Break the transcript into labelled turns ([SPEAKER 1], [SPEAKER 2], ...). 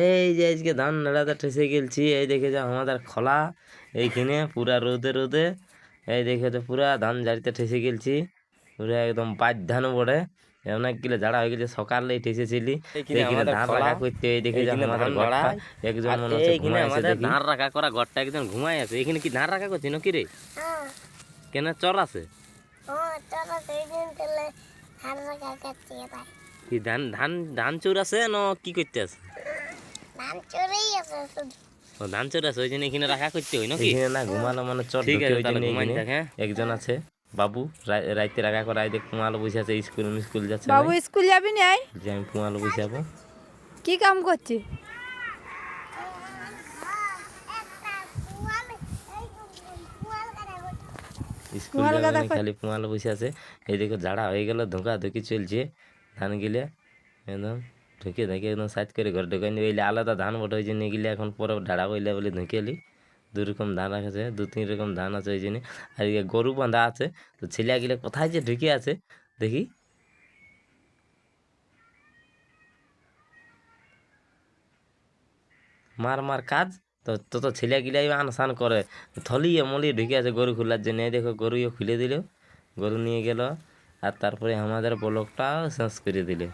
[SPEAKER 1] এই যে আজকে ধান নাড়াতে ঠেসে গেলছি, এই দেখে যা আমাদের খোলা এইখানে পুরা রোদে রোদে, এই দেখে তো পুরা ধান ঝাড়িতে ঠেসে গেলছি, পুরা একদম পাঁচ ধান পড়ে অনেক গিলে ঝাড়া হয়ে গেছে। সকালে ঠেসেছিলি এইখানে ধান রাখা করতে, এই দেখে যা আমাদের ঘরটা একজন মনে হচ্ছে ঘুমাই আছে। দেখি ধান রাখা করা ঘরটা একজন ঘুমাই আছে। এখানে কি ধান রাখা করছি নাকি রে? কেন চর আছে? কি ধান ধান ধান চোর আছে না কি করতে আছে? ধান চোর আছে, ওই জন্য এখানে রাখা করতে হয় নাকি? এখানে না ঘুমালো মানে চর ঢুকে, ওই জন্য এখানে একজন আছে বাবু রাইতে রাখা করা। দেখ পুমালো বসে আছে, স্কুল যাচ্ছে।
[SPEAKER 2] বাবু স্কুল যাবি না?
[SPEAKER 1] যে আমি পুমালো বসে যাবো।
[SPEAKER 2] কি কাম করছি?
[SPEAKER 1] স্কুল যাবে না, খালি পুমালো বসে আছে। এই দেখো ঝাড়া হয়ে গেল, ধোঁকা ধুকি চলছে ধান গিলে একদম ঢুকে ধুকে একদম সাইজ করে ঘর ঢুকাই নিয়ে এলে আলাদা ধান বটে, ওই জন্য গিলে এখন পরে ঢাড়া বইলে বলে ধুকে এলি। দু রকম ধান রাখেছে, 2-3 রকম ধান আছে ওই জন্য। আর গরু বাঁধা আছে, তো ছেলে গিলে কোথায় যে ঢুকে আছে দেখি। মার কাজ তো ছেলে গিলাই আনসান করে থলিয়ে মলিয়ে ঢুকে আছে গরু খোলার জন্য। দেখো গরুও খুলে দিল, গরু নিয়ে গেল, আর তারপরে আমাদের ব্লকটাও শেষ করে দিলে।